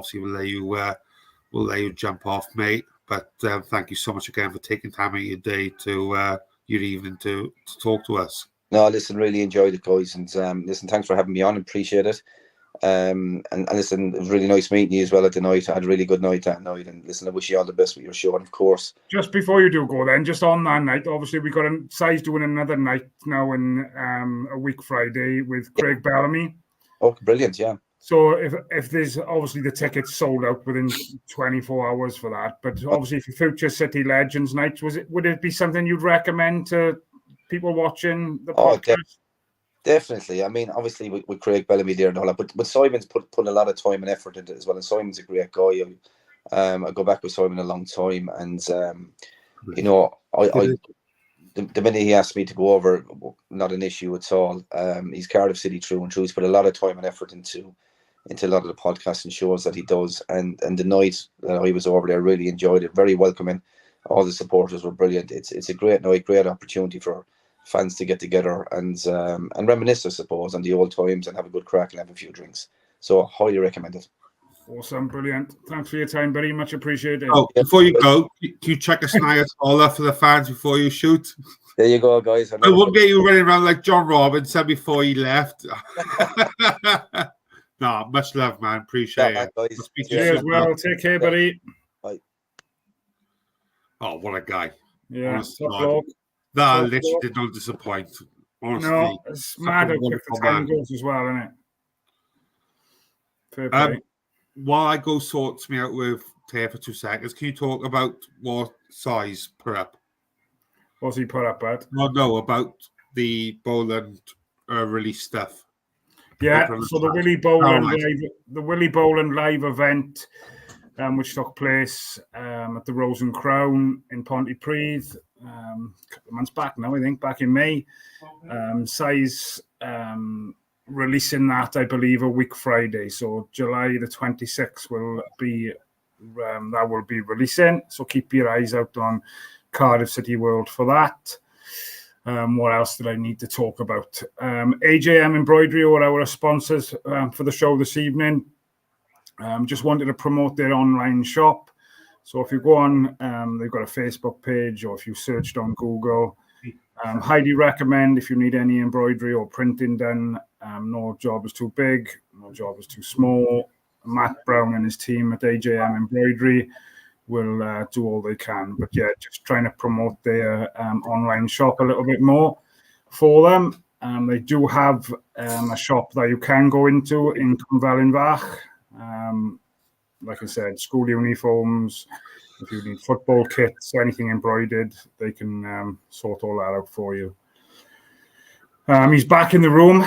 S2: let you jump off, mate. But thank you so much again for taking time out of your day to your evening to talk to us.
S3: No, listen, really enjoyed it, guys, and listen, thanks for having me on. Appreciate it. And listen, it was really nice meeting you as well at the night. I had a really good night that night, and listen, I wish you all the best with your show, and of course.
S4: Just before you do go then, just on that night, obviously we got Si's doing another night now in a week Friday with Craig Bellamy.
S3: Oh, brilliant, yeah.
S4: So if there's obviously the tickets sold out within 24 hours for that, but obviously for future City Legends nights, would it be something you'd recommend to people watching the podcast?
S3: Definitely. Obviously with Craig Bellamy there and all that, but Simon's put a lot of time and effort into it as well. And Simon's a great guy. I go back with Simon a long time, and you know, the minute he asked me to go over, not an issue at all. He's Cardiff City through and through. He's put a lot of time and effort into a lot of the podcasts and shows that he does. And the night that I was over there, really enjoyed it. Very welcoming. All the supporters were brilliant. It's a great night, great opportunity for fans to get together and reminisce, I suppose, on the old times and have a good crack and have a few drinks. So highly recommend it.
S4: Awesome, brilliant. Thanks for your time, buddy. Much appreciated.
S2: Oh, before you go, can you check a Snyder taller for the fans before you shoot?
S3: There you go, guys.
S2: I won't get you running around like John Robinson before he left. No, much love, man. Appreciate it.
S3: Guys.
S4: Cheers, well. Take care, buddy.
S3: Bye.
S2: Oh, what a guy.
S4: Yeah.
S2: That literally did not disappoint. Honestly.
S4: No, it's mad how quick the time goes as well, isn't it? Fair play.
S2: While I go sorts me out with Tay for 2 seconds, can you talk about what size put up?
S4: What's he put up at?
S2: Well, no, about the Boland release stuff.
S4: Yeah, so the Willie Boland live event, which took place at the Rose and Crown in Pontypridd a couple of months back now, I think, back in May. Size releasing that, I believe, a week Friday. So July the 26th will be that will be releasing. So keep your eyes out on Cardiff City World for that. What else did I need to talk about? AJM Embroidery are our sponsors for the show this evening. Just wanted to promote their online shop. So if you go on, they've got a Facebook page, or if you searched on Google, highly recommend if you need any embroidery or printing done. No job is too big, no job is too small. Matt Browne and his team at AJM Embroidery will do all they can. But yeah, just trying to promote their online shop a little bit more for them. They do have a shop that you can go into in Cwmvalinfach. Like I said, school uniforms, if you need football kits, anything embroidered, they can sort all that out for you. He's back in the room.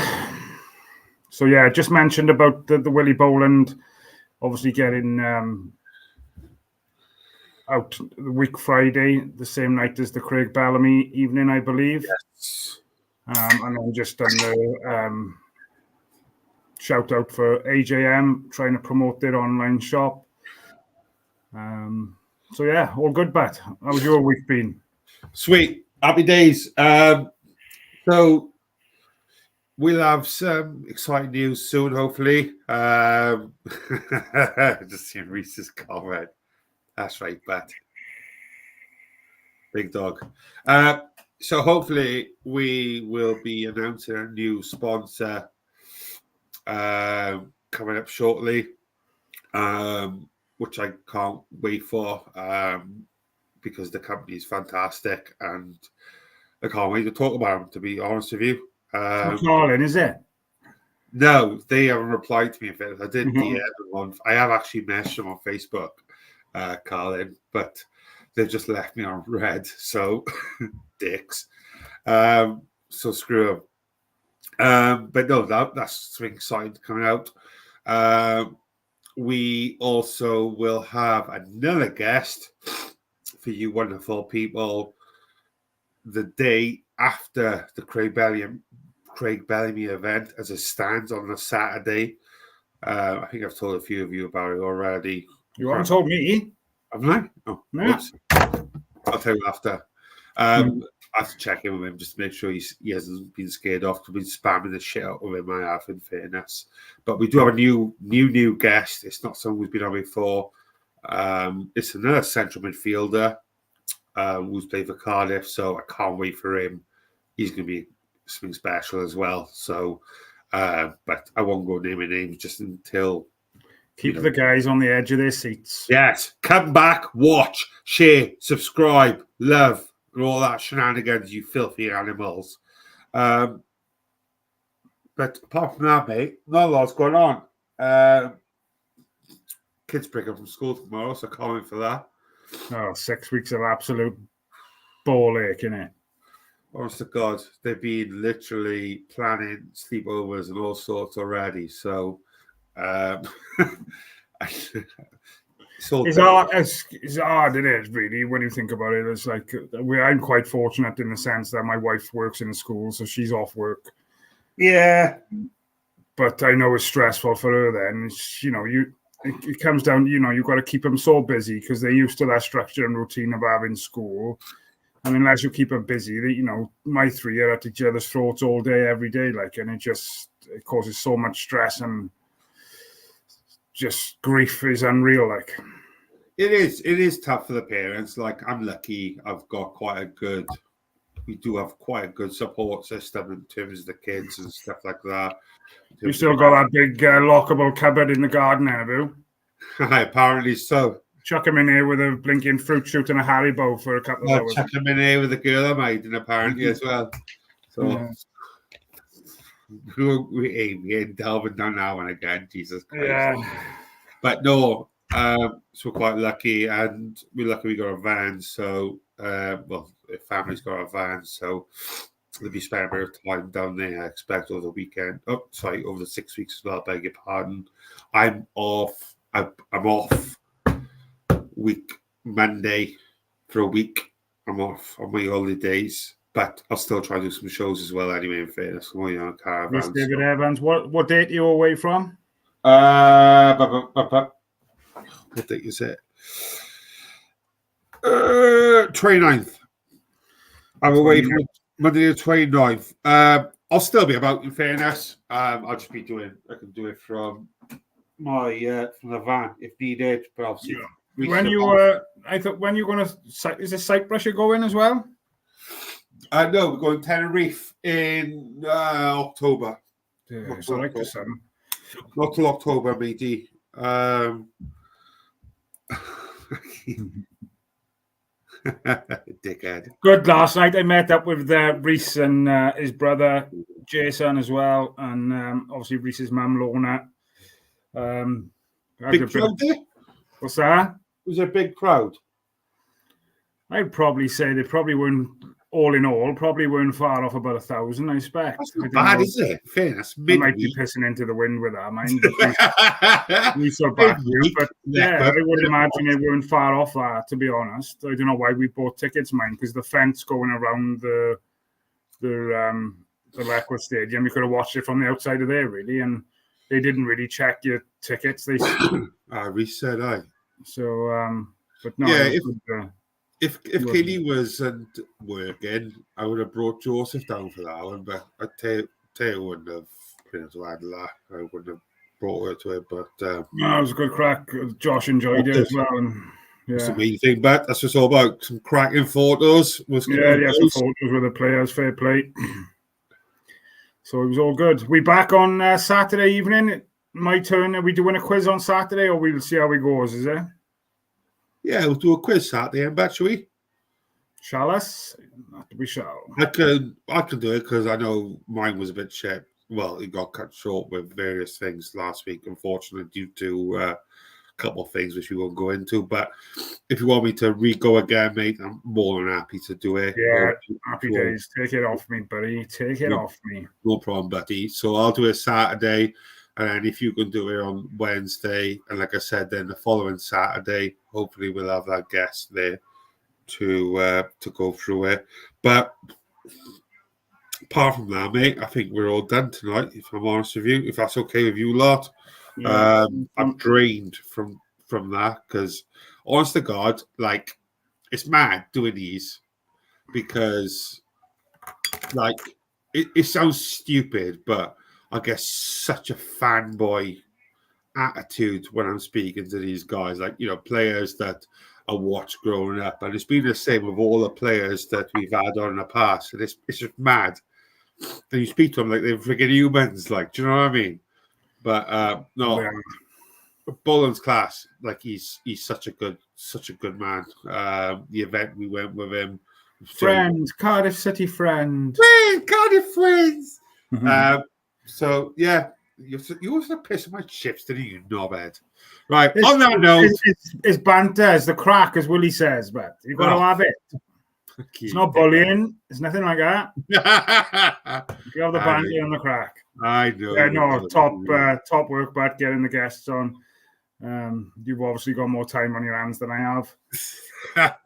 S4: So yeah, just mentioned about the Willie Boland, obviously getting out the week Friday, the same night as the Craig Bellamy evening, I believe.
S2: Yes.
S4: And then just done the shout out for AJM, trying to promote their online shop. So yeah, all good, Bat. How's your week been?
S2: Sweet. Happy days. So we'll have some exciting news soon, hopefully. Just seeing Reese's comment. That's right, Bat. Big dog. So hopefully we will be announcing a new sponsor coming up shortly, which I can't wait for because the company is fantastic and I can't wait to talk about them, to be honest with you.
S4: Carlin, is it?
S2: No, they haven't replied to me. I did DM them on. I have actually messaged them on Facebook, Carlin, but they've just left me on red. So, dicks. So screw them. But no, that's something exciting coming out. We also will have another guest for you wonderful people the day after the Craig Bellamy event as it stands on the Saturday. I think I've told a few of you about it already.
S4: You haven't told me.
S2: Haven't I? Oh,
S4: yeah.
S2: I'll tell you after. I have to check in with him just to make sure he hasn't been scared off. I've been spamming the shit out of him, I have, in fairness. But we do have a new guest. It's not someone who's been on before. It's another central midfielder who's played for Cardiff, so I can't wait for him. He's going to be something special as well. So, but I won't go naming names just until...
S4: Keep the guys on the edge of their seats.
S2: Yes. Come back, watch, share, subscribe, love, and all that shenanigans, you filthy animals. But apart from that, mate, not a lot's going on. Kids break up from school tomorrow, so I can't wait for that.
S4: Oh, 6 weeks of absolute ball ache, innit?
S2: Honest to God, they've been literally planning sleepovers and all sorts already. So,
S4: It's hard. It's hard. It is really when you think about it. It's like I'm quite fortunate in the sense that my wife works in a school, so she's off work.
S2: Yeah,
S4: but I know it's stressful for her. Then it's, it comes down. You've got to keep them so busy because they're used to that structure and routine of having school. And unless you keep them busy, my three are at each other's throats all day, every day, and it causes so much stress and just grief is unreal.
S2: It is tough for the parents. I'm lucky. We do have quite a good support system in terms of the kids and stuff like that.
S4: You still got that big lockable cupboard in the garden, have you?
S2: Apparently so.
S4: Chuck him in here with a blinking fruit shoot and a Haribo for a couple of hours.
S2: Chuck him in here with a girl I made, and apparently as well. So we're delving down now and again, Jesus Christ.
S4: Yeah.
S2: But no, so we're quite lucky, and we're lucky we got a van. So, the family's got a van, so they'll be spending a bit of time down there, I expect, over the weekend. Over the 6 weeks as well, beg your pardon. I'm off. I'm off Monday for a week. I'm off on my holidays, but I'll still try to do some shows as well anyway, in fairness. I'm only on a caravan.
S4: Yes, David Evans, what date are you away from?
S2: What date is it? 29th. I'm away from Monday the 29th. I'll still be about, in fairness. I'll just be I can do it from from the van if needed, but obviously.
S4: Yeah. When you're going to, is it Cyprus you're going as well?
S2: No, we're going to Tenerife in October.
S4: Yeah, so like the sun.
S2: Not till October, matey. Dickhead.
S4: Good. Last night I met up with Reese and his brother Jason as well, and obviously Reese's mum Lorna.
S2: Big crowd there?
S4: What's that?
S2: It was a big crowd.
S4: I'd probably say they probably weren't, all in all, far off about 1,000, I expect.
S2: That's not bad, is it? Fairness.
S4: I might be pissing into the wind with that, mind. We so back here, but I would imagine they weren't far off that, to be honest. I don't know why we bought tickets, mind, because the fence going around the Record Stadium, you could have watched it from the outside of there, really, and they didn't really check your tickets. They
S2: reset, aye.
S4: So, but no.
S2: Yeah, if Kenny wasn't working, I would have brought Joseph down for that one, but I tell you, wouldn't have been able to handle that. I wouldn't have brought her to it, but
S4: no, it was a good crack. Josh enjoyed it as well, and
S2: that's the main thing. But that's just all about some cracking photos.
S4: Some photos with the players. Fair play. So it was all good. We back on Saturday evening. My turn. Are we doing a quiz on Saturday, or we'll see how it goes? Is it?
S2: Yeah, we'll do a quiz Saturday, and shall we?
S4: Shall us? We shall.
S2: I can do it because I know mine was a bit shit. Well, it got cut short with various things last week, unfortunately, due to a couple of things which we won't go into. But if you want me to re-go again, mate, I'm more than happy to do it.
S4: Yeah, happy days. Take it off me, buddy. Take it off me.
S2: No problem, buddy. So I'll do it Saturday. And if you can do it on Wednesday, and like I said, then the following Saturday, hopefully we'll have that guest there to go through it. But apart from that, mate, I think we're all done tonight, if I'm honest with you, if that's okay with you lot. Yeah. I'm drained from that because, honest to God, like, it's mad doing these because, like, it sounds stupid, but I guess such a fanboy attitude when I'm speaking to these guys, like, players that I watched growing up. And it's been the same with all the players that we've had on in the past. And it's just mad. And you speak to them like they're freaking humans, like, do you know what I mean? But no, Boland's class. Like, he's such a good man. The event we went with him.
S4: Friends, Cardiff City friend.
S2: Cardiff friends. So, yeah, you also pissing my chips, didn't you knobhead? Right, on that note.
S4: It's banter, it's the crack, as Willie says, but you've got to have it. It's not bullying. It's nothing like that. You have the banter and the crack.
S2: I know.
S4: Yeah, no, top work, but getting the guests on. You've obviously got more time on your hands than I have.
S2: But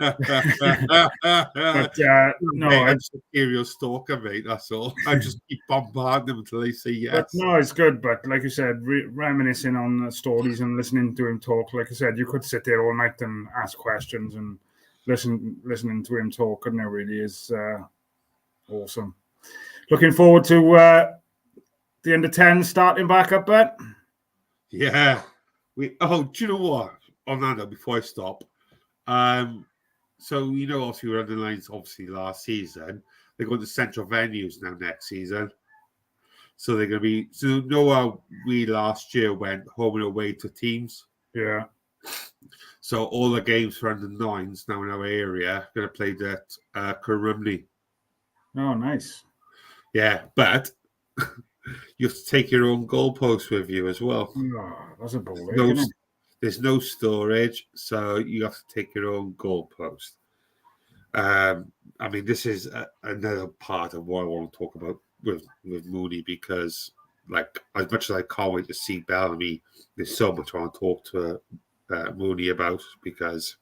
S4: No,
S2: mate, I'm just a serial stalker, mate. That's all. I just keep bombarding them until they say
S4: but
S2: yes.
S4: no, it's good. But like you said, reminiscing on the stories and listening to him talk. Like I said, you could sit there all night and ask questions and listening to him talk. Couldn't it? Really is awesome. Looking forward to the under 10 starting back up, Bet.
S2: Yeah. Do you know what? On that note, before I stop, so obviously we're under lines obviously last season. They're going to central venues now next season. So they're going to be how we last year went home and away to teams.
S4: Yeah.
S2: So all the games for under 9s now in our area are going to play at Currumney.
S4: Oh, nice.
S2: Yeah, but you have to take your own goalpost with you as well.
S4: Oh, that's a ball.
S2: There's no storage, so you have to take your own goalpost. I mean, this is another part of what I want to talk about with Mooney, because, like, as much as I can't wait to see Bellamy, there's so much I want to talk to Mooney about, because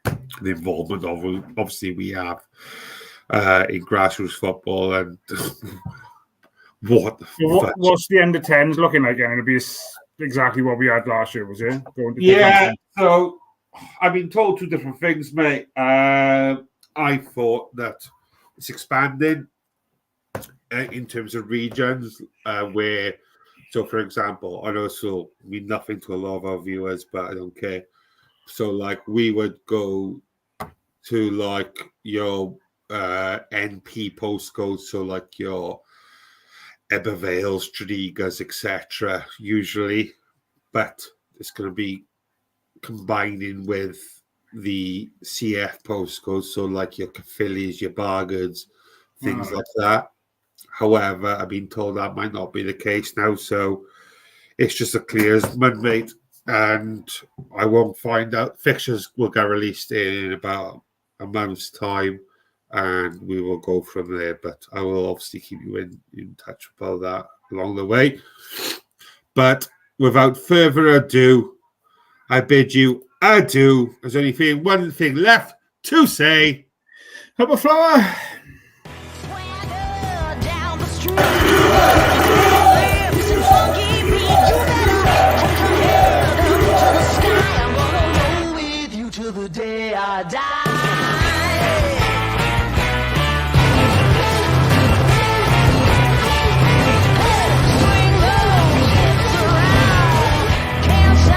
S2: the involvement obviously we have in grassroots football, and
S4: what's the under 10s looking like? And it'll be exactly what we had last year, was it?
S2: So I've been told 2 different things, mate. I thought that it's expanding in terms of regions where, so for example, I know this will mean nothing to a lot of our viewers, but I don't care. So like we would go to like your NP postcodes, so like your Ebervales, Tredegas, etc. usually, but it's going to be combining with the CF postcodes, so like your Caphillies, your Bargards, things like that. However, I've been told that might not be the case now, so it's just a clear as mud, mate, and I won't find out. Fixtures will get released in about a month's time, and we will go from there, but I will obviously keep you in touch about that along the way. But without further ado, I bid you adieu. There's only one thing left to say.
S4: Up a flower.